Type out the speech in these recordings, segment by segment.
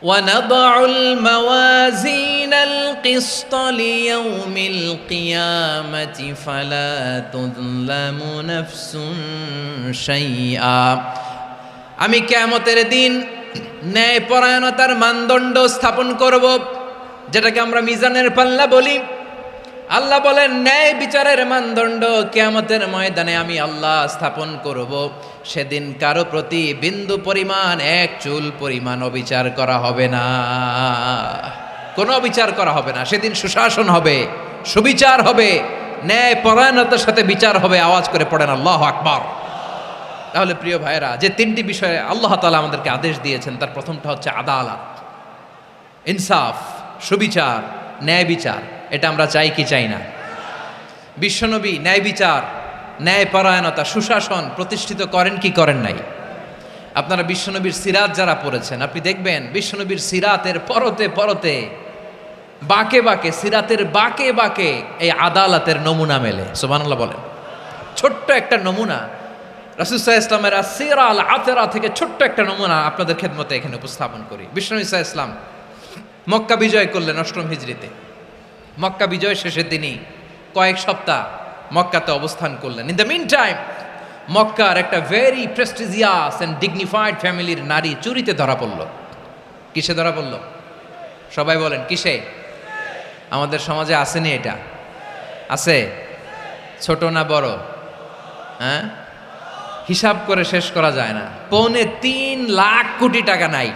ونضع الموازين القسط ليوم القيامة فلا تظلم نفس شيئا। আমি কিয়ামতের দিন ন্যায়পরায়ণতার মানদণ্ড স্থাপন করব, যেটাকে আমরা মিজানের পাল্লা বলি। আল্লাহ বলেন ন্যায় বিচারের মানদণ্ড কিয়ামতের ময়দানে আমি আল্লাহ স্থাপন করব। সেদিন কারো প্রতি বিন্দু পরিমাণ, এক চুল পরিমাণ অবিচার করা হবে না, কোনো অবিচার করা হবে না। সেদিন সুশাসন হবে, সুবিচার হবে, ন্যায় পরায়ণতার সাথে বিচার হবে। আওয়াজ করে পড়েন আল্লাহু আকবার। তাহলে প্রিয় ভাইরা, যে তিনটি বিষয়ে আল্লাহ তাআলা আমাদেরকে আদেশ দিয়েছেন, তার প্রথমটা হচ্ছে আদালত, ইনসাফ, সুবিচার, ন্যায় বিচার। এটা আমরা চাই কি চাই না? বিশ্বনবী ন্যায় বিচার, ন্যায় পরায়ণতা, সুশাসন প্রতিষ্ঠিত করেন কি করেন নাই? আপনারা বিশ্বনবীর সিরাত যারা পড়েছেন, আপনি দেখবেন বিশ্বনবীর সিরাতের পরতে পরতে, বাঁকে বাঁকে, সিরাতের বাঁকে বাঁকে এই আদালতের নমুনা মেলে। সুবহানাল্লাহ বলেন। ছোট্ট একটা নমুনা রাসূল সাল্লাল্লাহু আলাইহি ওয়াসাল্লামের আসিরা আল আতরা থেকে ছোট্ট একটা নমুনা আপনাদের খেদমতে এখানে উপস্থাপন করি। বিশ্বনবী সাল্লাল্লাহু আলাইহি ওয়াসাল্লাম মক্কা বিজয় করলেন ৮ম হিজরিতে। মক্কা বিজয় শেষে তিনি কয়েক সপ্তাহ মক্কাতে অবস্থান করলেন। ইন দ্য মিন টাইম মক্কার একটা ভেরি প্রেস্টিজিয়াস অ্যান্ড ডিগনিফাইড ফ্যামিলির নারী চুরিতে ধরা পড়ল। কিসে ধরা পড়ল? সবাই বলেন কিসে? আমাদের সমাজে আসেনি এটা? আছে? ছোট না বড়? হ্যাঁ, হিসাব করে শেষ করা যায় না। ৩.৫ লাখ কোটি টাকা নাই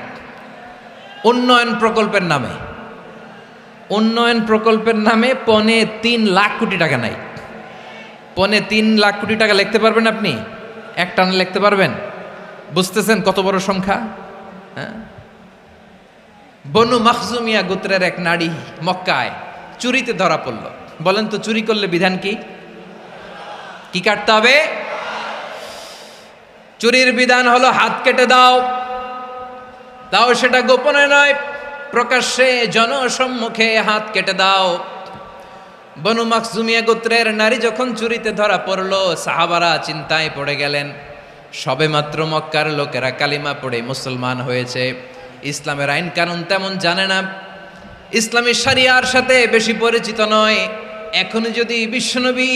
উন্নয়ন প্রকল্পের নামে। উন্নয়ন প্রকল্পের নামে ৩.৫ লাখ কোটি টাকা নাই। ৩.৫ লাখ কোটি টাকা লিখতে পারবেন আপনি? এক টানে লিখতে পারবেন? বুঝতেছেন কত বড় সংখ্যা? হ্যাঁ, বনু মাখজুমিয়া গোত্রের এক নারী মক্কায় চুরিতে ধরা পড়ল। বলেন তো চুরি করলে বিধান কি? কি কাটতে হবে? চুরির বিধান হলো হাত কেটে দাও। তাও সেটা গোপনে নয়, প্রকাশ্যে জনসম্মুখে হাত কেটে দাও। বনু মাখজুমিয়া গোত্রের নারী যখন চুরিতে ধরা পড়ল, সাহাবারা চিন্তায় পড়ে গেলেন। সবেমাত্র মক্কার লোকেরা কালিমা পড়ে মুসলমান হয়েছে, ইসলামের আইন কানুন তেমন জানে না, ইসলামী শরিয়ার সাথে বেশি পরিচিত নয়। এখনো যদি বিশ্বনবী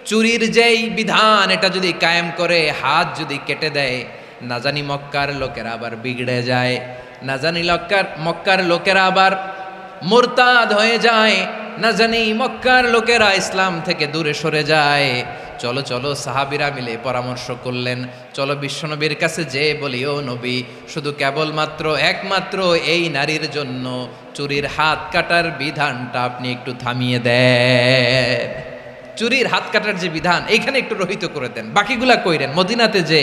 চুরির যেই বিধান এটা যদি কায়েম করে হাত যদি কেটে দেয়, না জানি মক্কার লোকেরা আবার বিগড়ে যায়, না জানি মক্কার লোকেরা আবার মুরতাদ হয়ে যায়, না জানি মক্কার লোকেরা ইসলাম থেকে দূরে সরে যায়। চলো চলো, সাহাবীরা মিলে পরামর্শ করলেন, চলো বিশ্বনবীর কাছে যে বলি, ও নবী, শুধু কেবলমাত্র একমাত্র এই নারীর জন্য চুরির হাত কাটার বিধানটা আপনি একটু থামিয়ে দেন। চুরির হাত কাটার যে বিধান এইখানে একটু রহিত করে দেন, বাকিগুলা কইরেন মদিনাতে যে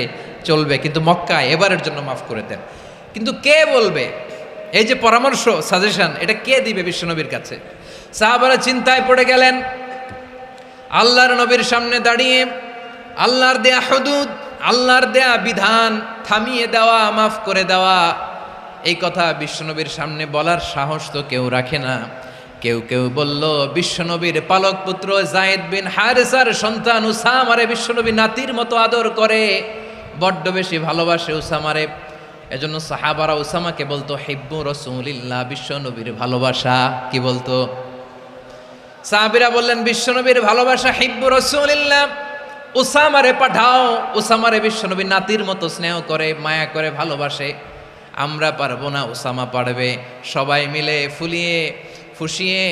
চলবে, কিন্তু মক্কায় এবারের জন্য মাফ করে দেন। কিন্তু কে বলবে? এই যে পরামর্শ, সাজেশন, এটা কে দিবে বিশ্বনবীর কাছে? সাহাবারা চিন্তায় পড়ে গেলেন। আল্লাহর নবীর সামনে দাঁড়িয়ে আল্লাহর দেয়া হুদুদ, আল্লাহর দেয়া বিধান থামিয়ে দেওয়া, মাফ করে দেওয়া, এই কথা বিশ্বনবীর সামনে বলার সাহস তো কেউ রাখে না। কেউ কেউ বলল, বিশ্বনবীর পালক পুত্র যায়েদ বিন হারেসার সন্তান উসামারে বিশ্বনবী নাতির মতো আদর করে, বড্ড বেশি ভালোবাসে উসামারে। এজন্য সাহাবারা উসামাকে বলতো হিব্বু রাসূলিল্লাহ, বিশ্বনবীর ভালোবাসা। কি বলতো? সাহাবীরা বললেন বিশ্বনবীর ভালোবাসা হিব্বু রাসূলিল্লাহ, উসামারে পাঠাও। উসামারে বিশ্বনবী নাতির মতো স্নেহ করে, মায়া করে, ভালোবাসে। আমরা পারবো না, উসামা পারবে। সবাই মিলে ফুলিয়ে ফুসিয়ে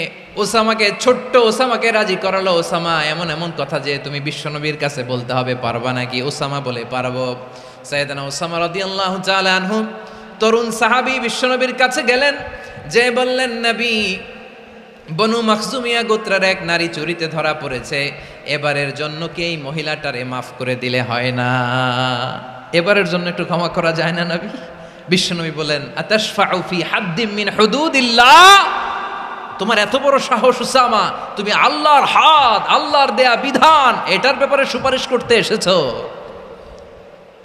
ওসামাকে, ছোট্ট ওসামাকে রাজি করালো। ওসামা এমন এমন কথা যে তুমি বিশ্বনবীর কাছে বলতে হবে, পারবা নাকি? ওসামা বলে পারবো। সাইয়েদনা ওসামা রাদিয়াল্লাহু তাআলা আনহু তরুণ সাহাবী বিশ্বনবীর কাছে গেলেন, যে বললেন, নবী, বনু মাখজুমিয়া গোত্রের এক নারী চুরিতে ধরা পড়েছে, এবারের জন্য কি এই মহিলাটারে মাফ করে দিলে হয় না? এবারের জন্য একটু ক্ষমা করা যায় না নবী? বিশ্বনবী বলেন, আতাশফাউ ফি হাদ্দিম মিন হুদুদিল্লাহ, তোমার এত বড় সাহস উসামা, তুমি আল্লাহর হাত, আল্লাহর দেয়া বিধান, এটার ব্যাপারে সুপারিশ করতে এসেছো?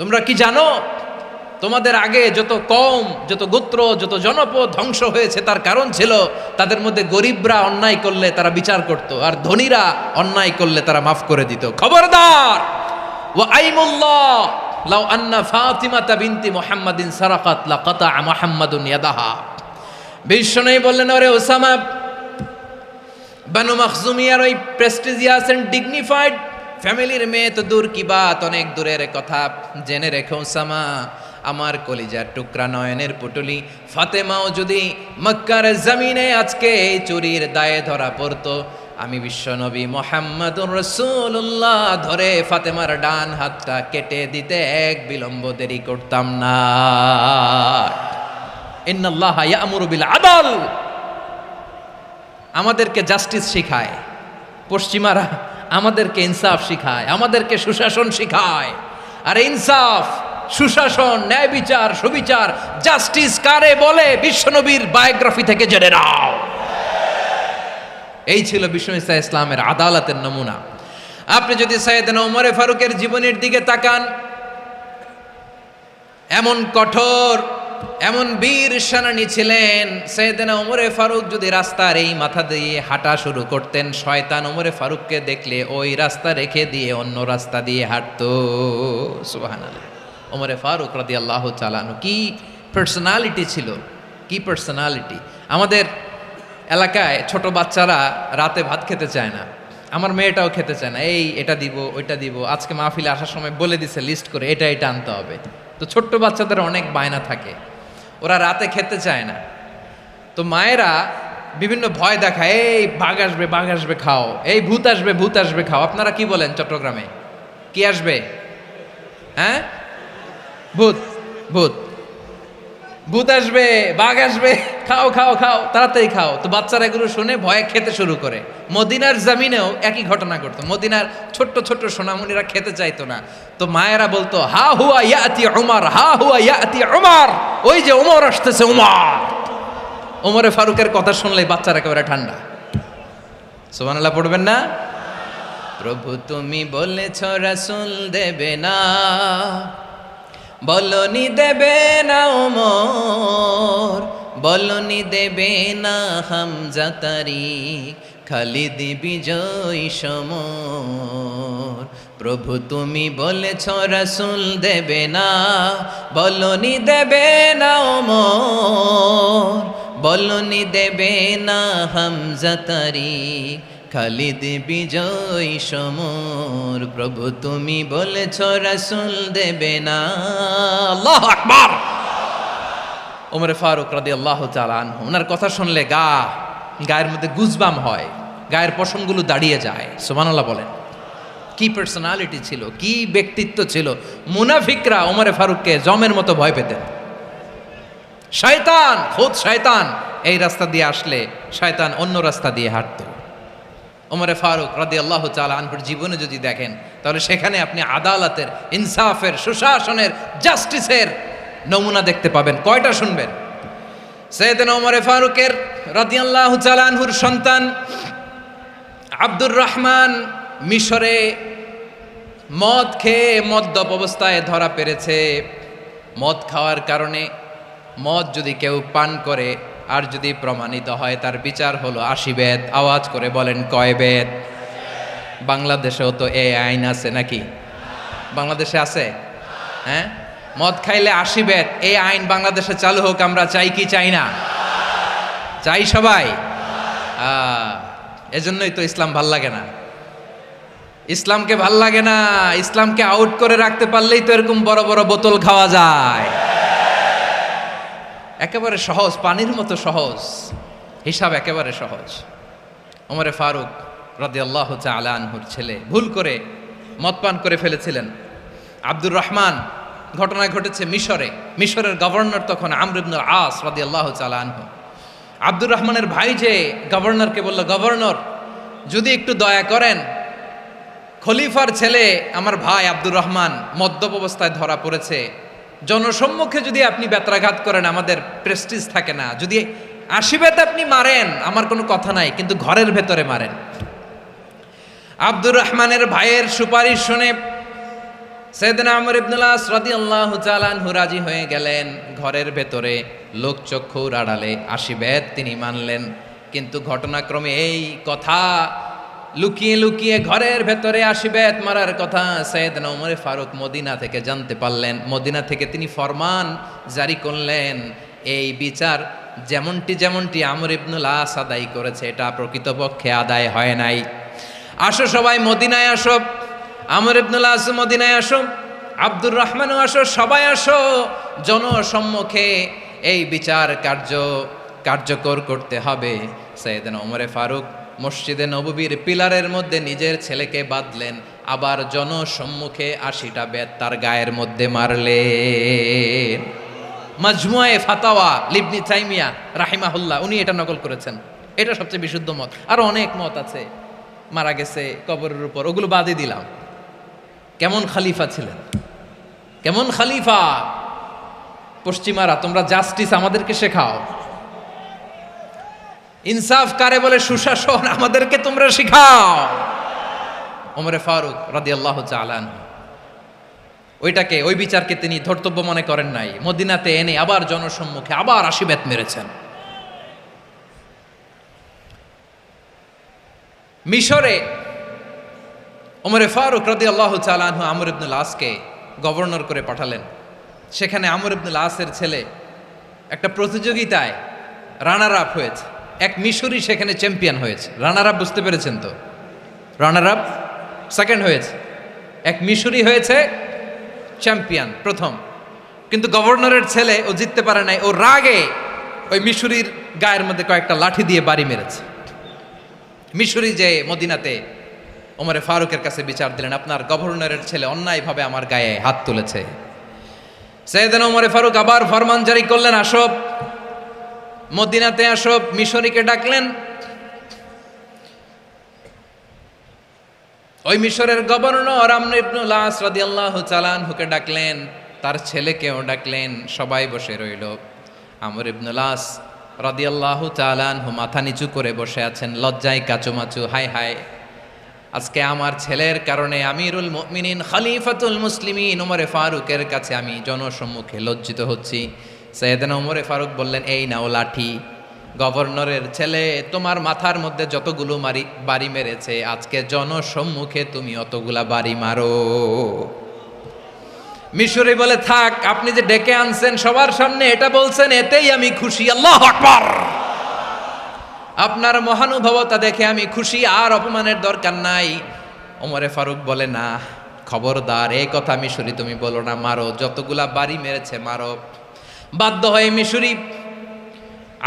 তোমরা কি জানো তোমাদের আগে যত কওম, যত গোত্র, যত জনপদ ধ্বংস হয়েছে তার কারণ ছিল তাদের মধ্যে গরিবরা অন্যায় করলে তারা বিচার করত, আর ধনীরা অন্যায় করলে তারা মাফ করে দিত। খবরদার, ওয়া আইমুল্লাহ, লাউ আন্না ফাতিমাতা বিনতি মুহাম্মাদিন সারাকাত লাকাতা মুহাম্মাদুন ইয়াদাহা। বিশ্বনবী বললেন, ওরে ওসামা, বানু মাখজুমিয়ার ওই প্রেস্টিজিয়াস এন্ড ডিগনিফাইড ফ্যামিলির মেয়ে তো দূর কি বাত, অনেক দূরের কথা। জেনে রেখো ওসামা, আমার কলিজার টুকরা নয়নের পুটুলি ফাতেমাও যদি মক্কার জমিনে আজকে এই চুরির দায়ে ধরা পড়তো, আমি বিশ্বনবী মুহাম্মাদুর রাসূলুল্লাহ ধরে ফাতেমার ডান হাতটা কেটে দিতে এক বিলম্ব দেরি করতাম না। ইন্নাল্লাহা ইয়া'মুরু বিল আদল, আমাদেরকে জাস্টিস শিখায়। পশ্চিমারা আমাদেরকে ইনসাফ শিখায়, আমাদেরকে সুশাসন শিখায়। আর ইনসাফ, সুশাসন, ন্যায় বিচার, সুবিচার, জাস্টিস কারে বলে বিশ্বনবীর বায়োগ্রাফি থেকে জেনে নাও। এই ছিল বিষ্ণু ঈসা ইসলামের আদালতের নমুনা। আপনি যদি সাইয়েদনা ওমরে ফারুকের জীবনের দিকে তাকান, এমন কঠোর, এমন বীর সেনানী ছিলেন। সাইয়েদনা ওমরে ফারুক যদি রাস্তার এই মাথা দিয়ে হাঁটা শুরু করতেন, শয়তান ওমরে ফারুককে দেখলে ওই রাস্তা রেখে দিয়ে অন্য রাস্তা দিয়ে হাঁটতো। সুবহানাল্লাহ। ওমরে ফারুক রাদিয়াল্লাহু তাআলা আনহু কি পার্সোনালিটি ছিল, কি পার্সোনালিটি। আমাদের এলাকায় ছোট বাচ্চারা রাতে ভাত খেতে চায় না, আমার মেয়েটাও খেতে চায় না। এই এটা দিব, ওইটা দিব, আজকে মাহফিলে আসার সময় বলে দিছে লিস্ট করে এটা এটা আনতে হবে। তো ছোট্ট বাচ্চাদের অনেক বায়না থাকে, ওরা রাতে খেতে চায় না। তো মায়েরা বিভিন্ন ভয় দেখায়, এই বাঘ আসবে, বাঘ আসবে খাও, এই ভূত আসবে, ভূত আসবে খাও। আপনারা কি বলেন চট্টগ্রামে? কি আসবে? হ্যাঁ, ভূত, ভূত, ভূত আসবে, বাঘ আসবে, খাও খাও খাও, তাড়াতাড়ি খাও। তো বাচ্চারা এগুলো শুনে ভয়ে খেতে শুরু করে। মদিনার জমিনেও একই ঘটনা ঘটতো। মদিনার ছোট্ট ছোট্ট সোনামণিরা খেতে চাইতো না। তো মায়েরা বলতো, হা হুয়া ইয়াতি উমর, হা হুয়া ইয়াতি উমর, ওই যে উমর আসতেছে, উমর। ওমরে ফারুকের কথা শুনলেই বাচ্চারা একেবারে ঠান্ডা। সুবহানাল্লাহ পড়বেন না? প্রভু তুমি বলেছ রাসূল দেবে না, বলনি দেবে না ওমর, বলনি দেবে না হামজা তারিক, খালিদ বিজয় সমর। প্রভু তুমি বলেছ রাসূল দেবে না, বলনি দেবে না ওমর, বলনি দেবে না হামজা তারিক, খালিদ বিজয় সমর। প্রভু তুমি বলেছ রাসূল দেবে না। আল্লাহু আকবার। ওমরে ফারুক রাদিয়াল্লাহু তাআলা আনহু, ওনার কথা শুনলে গায়ের মধ্যে গুজবাম হয়, গায়ের পশমগুলো দাঁড়িয়ে যায়। সুবহানাল্লাহ বলেন। কি পার্সোনালিটি ছিল, কি ব্যক্তিত্ব ছিল। মুনাফিকরা ওমরে ফারুককে জমের মতো ভয় পেতেন। শয়তান, খোদ শয়তান এই রাস্তা দিয়ে আসলে শয়তান অন্য রাস্তা দিয়ে হাঁটতো। ওমরে ফারুক রাদিয়াল্লাহু তাআলা আনহুর জীবনে যদি দেখেন, তাহলে সেখানে আপনি আদালতের, ইনসাফের, সুশাসনের, জাস্টিসের নমুনা দেখতে পাবেন। কয়টা শুনবেন? সাইয়েদনা ওমরে ফারুকের রাদিয়াল্লাহু তাআলা আনহুর সন্তান আব্দুর রহমান মিশরে মদ খেয়ে মদ্যপ অবস্থায় ধরা পড়েছে। মদ খাওয়ার কারণে, মদ যদি কেউ পান করে আর যদি প্রমাণিত হয়, তার বিচার হলো 80 বেত। আওয়াজ করে বলেন কয় বেত? বাংলাদেশেও তো এই আইন আছে নাকি? বাংলাদেশে আছে? হ্যাঁ, মদ খাইলে 80 বেত, এই আইন বাংলাদেশে চালু হোক। আমরা চাই কি চাই না? চাই সবাই। এজন্যই তো ইসলাম ভাল লাগে না। ইসলামকে ভাল লাগে না। ইসলামকে আউট করে রাখতে পারলেই তো এরকম বড় বড় বোতল খাওয়া যায়। একেবারে সহজ, পানির মতো সহজ, হিসাব একেবারে সহজ। ওমরে ফারুক রাদিয়াল্লাহু তাআলা আনহুর ছেলে ভুল করে মদ পান করে ফেলেছিলেন। আব্দুর রহমান, ঘটনা ঘটেছে মিশরে। মিশরের গভর্নর তখন আমর ইবনুল আস রাদিয়াল্লাহু তাআলা আনহু। আব্দুর রহমানের ভাই যে গভর্নরকে বলল, গভর্নর যদি একটু দয়া করেন, খলিফার ছেলে আমার ভাই আব্দুর রহমান মদ্যপ অবস্থায় ধরা পড়েছে, জনসম্মুখে যদি আপনি বেত্রাঘাত করেন আমাদের প্রেস্টিজ থাকে না, যদি 80 বেত আপনি মারেন আমার কোনো কথা নাই, কিন্তু ঘরের ভেতরে মারেন। আব্দুর রহমানের ভাইয়ের সুপারিশ শুনে সাইয়েদনা আমর ইবনুল আস রাদিয়াল্লাহু তাআলা আনহু রাজি হয়ে গেলেন। ঘরের ভেতরে লোকচক্ষুর আড়ালে 80 বেত তিনি মানলেন। কিন্তু ঘটনাক্রমে এই কথা লুকিয়ে লুকিয়ে ঘরের ভেতরে আশিবেত মারার কথা সাইয়েদনা ওমর ফারুক মদিনা থেকে জানতে পারলেন। মদিনা থেকে তিনি ফরমান জারি করলেন, এই বিচার যেমনটি আমর ইবনুল আস আদায় করেছে এটা প্রকৃতপক্ষে আদায় হয় নাই। আসো সবাই মদিনায় আসো, আমর ইবনুল আস মদিনায় আসো, আব্দুর রহমানও আসো, সবাই আসো, জনসম্মুখে এই বিচার কার্যকর করতে হবে। সাইয়েদনা ওমর ফারুক মসজিদে নববীর পিলারের মধ্যে নিজের ছেলেকে বাঁধলেন, আবার জনসম্মুখে ৮০টা বেত তার গায়ের মধ্যে মারলেন। মাজমুয়ে ফাতাওয়া লিবনি তাইমিয়া রাহিমাহুল্লাহ উনি এটা নকল করেছেন। এটা সবচেয়ে বিশুদ্ধ মত, আরো অনেক মত আছে। মারা গেছে কবরের উপর, ওগুলো বাদই দিলাম। কেমন খলিফা ছিলেন, কেমন খলিফা! পশ্চিমারা তোমরা জাস্টিস আমাদেরকে শেখাও, ইনসাফ কারে বলে সুশাসন আমাদেরকে তোমরা শিখাও। ওমর ফারুক রাদিয়াল্লাহু তাআলা ওই বিচারকে তিনি ধর্তব্য মনে করেন নাই। মদিনাতে এনে আবার জনসম্মুখে আবার ৮০ বেত মেরেছেন। মিশরে ওমর ফারুক রাদিয়াল্লাহু তাআলা আমর ইবনুল আসকে গভর্নর করে পাঠালেন। সেখানে আমর ইবনুল আসের ছেলে একটা প্রতিযোগিতায় রানার আপ হয়েছে। এক মিশরি সেখানে চ্যাম্পিয়ন হয়েছে। রানার আপ বুঝতে পেরেছেন তো? রানার আপ সেকেন্ড হয়েছে, এক মিশরি হয়েছে চ্যাম্পিয়ন প্রথম। কিন্তু গভর্নরের ছেলে ও জিততে পারে নাই। ও রাগে ওই মিশরির গায়ের মধ্যে কয়েকটা লাঠি দিয়ে বাড়ি মেরেছে। মিশরি যে মদিনাতে ওমরে ফারুকের কাছে বিচার দিলেন, আপনার গভর্নরের ছেলে অন্যায়ভাবে আমার গায়ে হাত তুলেছে। সাইয়েদনা ওমরে ফারুক আবার ফরমান জারি করলেন, আসো মদিনাতে আসো। মিশরীকে ডাকলেন। ওই মিশরের গভর্নর আমর ইবনুল আস রাদিয়াল্লাহু তাআলা আনহুকে ডাকলেন, তার ছেলেকেও ডাকলেন। সবাই বসে রইল। আমর ইবনুল আস রাদিয়াল্লাহু তাআলা আনহু মাথা নিচু করে বসে আছেন, লজ্জায় কাচুমাচু। হায় হায়, আজকে আমার ছেলের কারণে আমিরুল মুমিনিন খলিফাতুল মুসলিমিন ওমরে ফারুকের কাছে আমি জনসম্মুখে লজ্জিত হচ্ছি। সাইয়েদনা ওমরে ফারুক বললেন, এই নাও লাঠি, গভর্নরের ছেলে তোমার মাথার মধ্যে যতগুলো বাড়ি মেরেছে, আজকে জনসম্মুখে তুমি অতগুলা বাড়ি মারো। মিশরি বলে, থাক, আপনি যে ডেকে আনছেন সবার সামনে এটা বলছেন, এতেই আমি খুশি। আল্লাহু আকবার! আপনার মহানুভবতা দেখে আমি খুশি, আর অপমানের দরকার নাই। ওমরে ফারুক বলে, না, খবরদার, এই কথা মিশরি তুমি বলো না, মারো, যতগুলা বাড়ি মেরেছে মারো। বাধ্য হয়ে মিশরি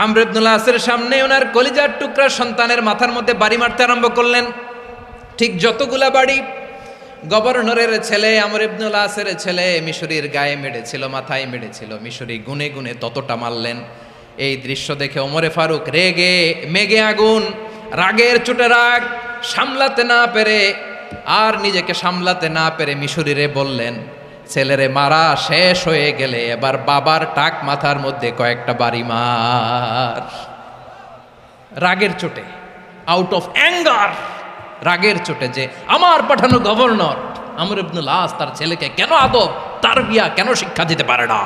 আমর ইবনুল আসের সামনে ওনার কলিজার টুকরা সন্তানের মাথার মধ্যে বাড়ি মারতে আরম্ভ করলেন। ঠিক যতগুলা বাড়ি গভর্নরের ছেলে আমর ইবনুল আসের ছেলে মিশরির গায়ে মেরেছিল, মাথায় মেরেছিল, মিশরি গুনে গুনে ততটা মারলেন। এই দৃশ্য দেখে ওমরে ফারুক রেগে মেগে আগুন, রাগের চোটে রাগ সামলাতে না পেরে আর নিজেকে সামলাতে না পেরে মিশরিরে বললেন, ছেলেরে মারা শেষ হয়ে গেলে এবার বাবার টাক মাথার মধ্যে কয়েকটা বাড়ি মার। রাগের চোটে, আউট অফ অ্যাঙ্গার, রাগের চোটে, যে আমার পাঠানো গভর্নর আমর ইবনুল আস তার ছেলেকে কেন আদব তারবিয়া কেন শিক্ষা দিতে পারে না।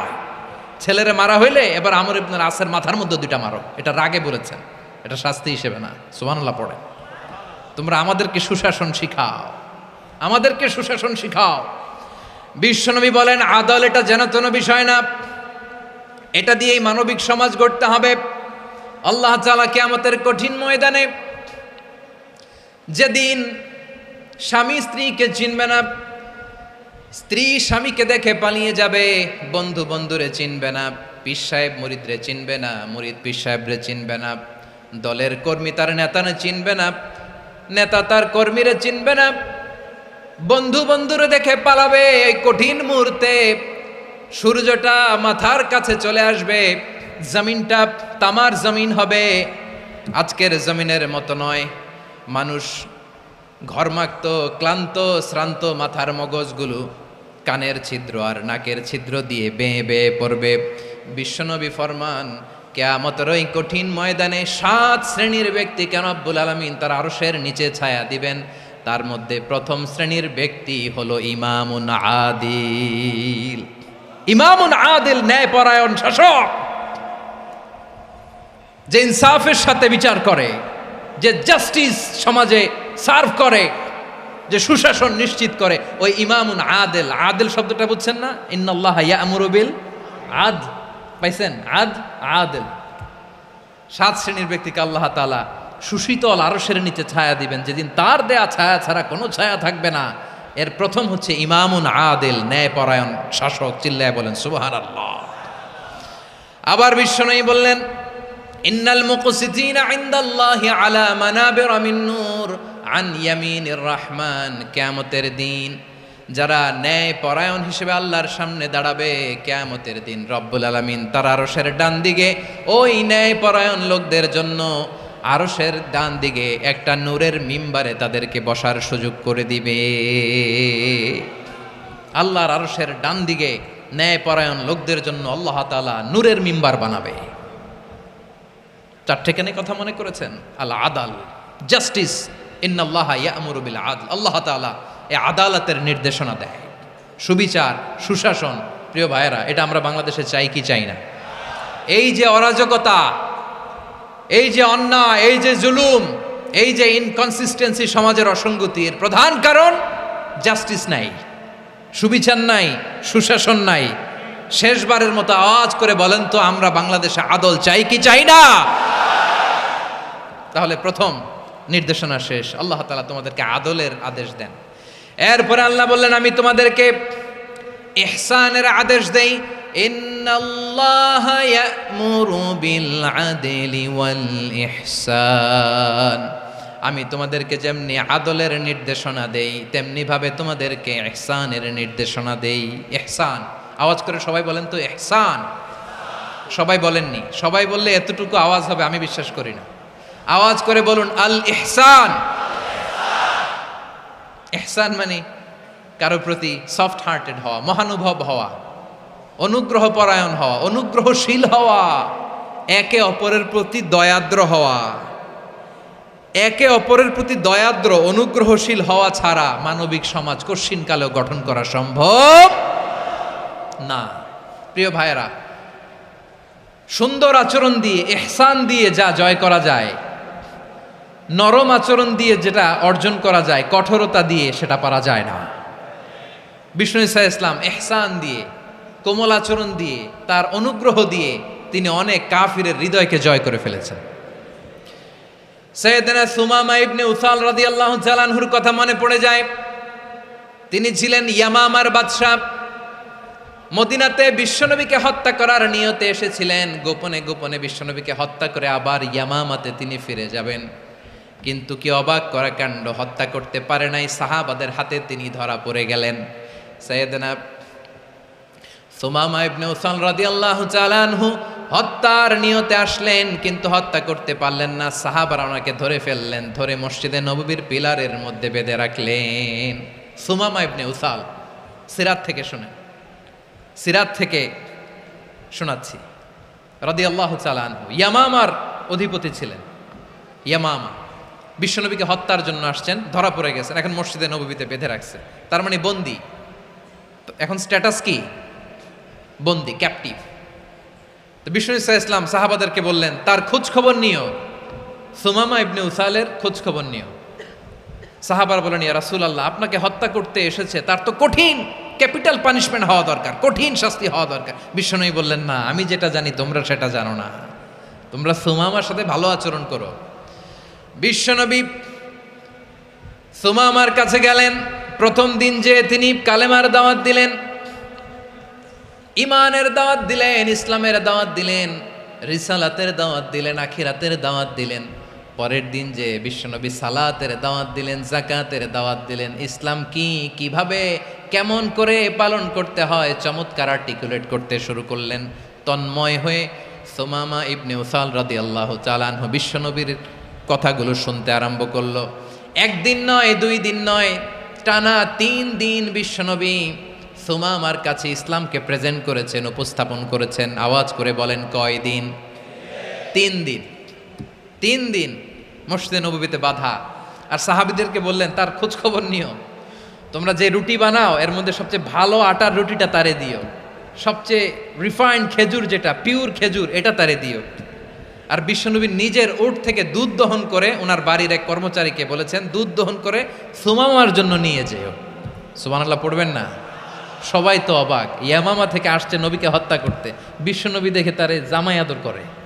ছেলেরে মারা হইলে এবার আমর ইবনুল আসের মাথার মধ্যে দুইটা মারো। এটা রাগে বলেছেন, এটা শাস্তি হিসেবে না। সুবহানাল্লাহ পড়ে। তোমরা আমাদেরকে সুশাসন শিখাও, আমাদেরকে সুশাসন শিখাও। বিশ্বনবী বলেন, আদল এটা যেন তেন বিষয় না, এটা দিয়েই মানবিক সমাজ গড়তে হবে। আল্লাহ তাআলা কিয়ামতের কঠিন ময়দানে, যেদিন স্বামী স্ত্রীকে চিনবে না, স্ত্রী স্বামীকে দেখে পালিয়ে যাবে, বন্ধু বন্ধুরে চিনবে না, পীর সাহেব মুরিদরে চিনবে না, মুরিদ পীর সাহেবরে চিনবে না, দলের কর্মী তার নেতারে চিনবে না, নেতা তার কর্মীরে চিনবে না, বন্ধু বন্ধুরে দেখে পালাবে। এই কঠিন মুহূর্তে সূর্যটা মাথার কাছে চলে আসবে, জমিনটা তামার জমিন হবে। আজকের জমিনের মতো নয়। মানুষ ঘর্মাক্ত, ক্লান্ত, শ্রান্ত মাথার মগজগুলো কানের ছিদ্র আর নাকের ছিদ্র দিয়ে বেয়ে বেয়ে পড়বে। বিশ্বনবী ফরমান, কিয়ামতের ওই কঠিন ময়দানে 7 শ্রেণীর ব্যক্তিকে রব্বুল আলামিন তার আরশের নিচে ছায়া দিবেন। তার মধ্যে প্রথম শ্রেণীর ব্যক্তি হলো ইমামুন আদিল। ইমামুন আদিল, ন্যায়পরায়ণ শাসক, যে ইনসাফের সাথে বিচার করে, যে জাস্টিস সমাজে সার্ভ করে, যে সুশাসন নিশ্চিত করে, ওই ইমামুন আদেল। আদেল শব্দটা বুঝছেন না? ইন্নাল্লাহা ইয়া'মুরু বিল আদ, পাইছেন? আদেল। 7 শ্রেণীর ব্যক্তিকে আল্লাহ তাআলা সুশীতল আরশের নিচে ছায়া দিবেন, যেদিন তার দেয়া ছায়া ছাড়া কোনো ছায়া থাকবে না। এর প্রথম হচ্ছে ইমামুন আদেল, ন্যায়পরায়ণ শাসক। চিল্লায় বলেন সুবহানাল্লাহ। আবার বিশ্বনবী বললেন, ইন্নাল মুকসিতিনা ইনদাল্লাহি আলা মানাবিরা মিন নূর আন ইয়ামিনির রহমান। কিয়ামতের দিন যারা ন্যায়পরায়ণ হিসেবে আল্লাহর সামনে দাঁড়াবে, কিয়ামতের দিন রব্বুল আলামিন তার আরশের ডান দিকে ওই ন্যায়পরায়ণ লোকদের জন্য আরশের ডান দিকে একটা নূরের মিম্বারে তাদেরকে বসার সুযোগ করে দিবে। আল্লাহর আরশের ডান দিকে ন্যায়পরায়ণ লোকদের জন্য আল্লাহ তাআলা নূরের মিম্বার বানাবে। 4টে কেন কথা মনে করেছেন? আল আদাল, জাস্টিস। ইন্নাল্লাহা ইয়া'মুরু বিল আদল। আল্লাহ তাআলা এই আদালতের নির্দেশনা দেয়, সুবিচার, সুশাসন। প্রিয় ভাইয়েরা, এটা আমরা বাংলাদেশে চাই কি চাই না? এই যে অরাজকতা, এই যে অন্যায়, এই যে জুলুম, এই যে ইনকনসিস্টেন্সি, সমাজের অসঙ্গতির প্রধান কারণ জাস্টিস নাই, সুবিচার নাই, সুশাসন নাই। শেষবারের মতো আওয়াজ করে বলেন তো, আমরা বাংলাদেশে আদল চাই কি চাই না? তাহলে প্রথম নির্দেশনা শেষ। আল্লাহ তাআলা তোমাদেরকে আদলের আদেশ দেন। এরপরে আল্লাহ বললেন, আমি তোমাদেরকে ইহসানের আদেশ দেই। ইন্নাল্লাহা ইয়া'মুরু বিল আদলি ওয়াল ইহসান। আমি তোমাদেরকে যেমনি আদলের নির্দেশনা দেই, তেমনি ভাবে তোমাদেরকে ইহসানের নির্দেশনা দেই। ইহসান, আওয়াজ করে সবাই বলেন তো ইহসান। সবাই বলেননি? সবাই বললে এতটুকু আওয়াজ হবে আমি বিশ্বাস করি না। আওয়াজ করে বলুন আল ইহসান। ইহসান মানে কারো প্রতি সফট হার্টেড হওয়া, মহানুভব হওয়া, অনুগ্রহ পরায়ণ হওয়া, অনুগ্রহশীল হওয়া, একে অপরের প্রতি দয়াদ্র হওয়া। একে অপরের প্রতি দয়াদ্র, অনুগ্রহশীল হওয়া ছাড়া মানবিক সমাজ কশিনকালেও গঠন করা সম্ভব না। প্রিয় ভাইয়েরা, সুন্দর আচরণ দিয়ে, ইহসান দিয়ে যা জয় করা যায়, নরম আচরণ দিয়ে যেটা অর্জন করা যায়, কঠোরতা দিয়ে সেটা পারা যায় না। বিষ্ণু ঈসা ইসলাম ইহসান দিয়ে, কোমল আচরণ দিয়ে, তার অনুগ্রহ দিয়ে তিনি অনেক কাফিরের হৃদয়কে জয় করে ফেলেছেন। সাইয়েদনা সুমামা ইবনে উসাল রাদিয়াল্লাহু তাআলা আনহুর কথা মনে পড়ে যায়। তিনি ছিলেন ইয়ামামার বাদশা। মদিনাতে বিশ্বনবীকে হত্যা করার নিয়তে এসেছিলেন। গোপনে গোপনে বিশ্বনবীকে হত্যা করে আবার ইয়ামামাতে তিনি ফিরে যাবেন। কিন্তু কি অবাক করা কাণ্ড, হত্যা করতে পারে নাই, সাহাবাদের হাতে তিনি ধরা পড়ে গেলেন। সাইয়েদনা সুমামা ইবনে উসাল রাদিয়াল্লাহু তাআলা আনহু হত্যার নিয়তে আসলেন, কিন্তু হত্যা করতে পারলেন না। সাহাবারা ওনাকে ধরে ফেললেন, ধরে মসজিদে নববীর পিলারের মধ্যে বেঁধে রাখলেন। সুমামা ইবনে উসাল, সিরাত থেকে শুনেন, সিরাত থেকে শোনাচ্ছি। রাদিয়াল্লাহু তাআলা আনহু ইয়ামামার অধিপতি ছিলেন। ইয়ামামা বিশ্বনবীকে হত্যার জন্য আসছেন, ধরা পড়ে গেছেন, এখন মসজিদে নববীতে বেঁধে রাখছে, তার মানে বন্দী। এখন স্ট্যাটাস কি? বন্দী, ক্যাপটিভ। তো বিষ্ণু ঈসা ইসলাম সাহাবাদেরকে বললেন, তার খোঁজ খবর নিও, সুমামা ইবনে উসালের খোঁজ খবর নিও। সাহাবার বলেন, ইয়া রাসূলুল্লাহ, আপনাকে হত্যা করতে এসেছে, তার তো কঠিন ক্যাপিটাল পানিশমেন্ট হওয়া দরকার, কঠিন শাস্তি হওয়া দরকার। বিশ্বনবী বললেন, না, আমি যেটা জানি তোমরা সেটা জানো না, তোমরা সুমামার সাথে ভালো আচরণ করো। বিশ্বনবী সুমামার কাছে গেলেন। প্রথম দিন যে তিনি কালেমার দাওয়াত দিলেন, ইমানের দাওয়াত দিলেন, ইসলামের দাওয়াত দিলেন, রিসালাতের দাওয়াত দিলেন, আখিরাতের দাওয়াত দিলেন। পরের দিন যে বিশ্বনবী সালাতের দাওয়াত দিলেন, যাকাতের দাওয়াত দিলেন, ইসলাম কি, কিভাবে, কেমন করে পালন করতে হয় চমৎকার আর্টিকুলেট করতে শুরু করলেন। তন্ময় হয়ে সুমামা ইবনে উসাল রাদিয়াল্লাহু তাআলা আনহু বিশ্বনবীর কথাগুলো শুনতে আরম্ভ করলো। একদিন নয়, 2 দিন নয়, টানা 3 দিন বিশ্বনবী সুমামার কাছে ইসলামকে প্রেজেন্ট করেছেন, উপস্থাপন করেছেন। আওয়াজ করে বলেন, কয় দিন? 3 দিন। 3 দিন মসজিদে নববীতে বাধা। আর সাহাবীদেরকে বললেন, তার খোঁজ খবর নিও, তোমরা যে রুটি বানাও এর মধ্যে সবচেয়ে ভালো আটার রুটিটা তারে দিও, সবচেয়ে রিফাইন্ড খেজুর, যেটা পিওর খেজুর, এটা তারে দিও। আর বিশ্বনবী নিজের উট থেকে দুধ দহন করে ওনার বাড়ির এক কর্মচারীকে বলেছেন দুধ দহন করে সুমামার জন্য নিয়ে যেও। সুবহানাল্লাহ পড়বেন না? সবাই তো অবাক, ইয়ামামা থেকে আসছে নবীকে হত্যা করতে, বিশ্বনবী দেখে তারে জামাই আদর করে।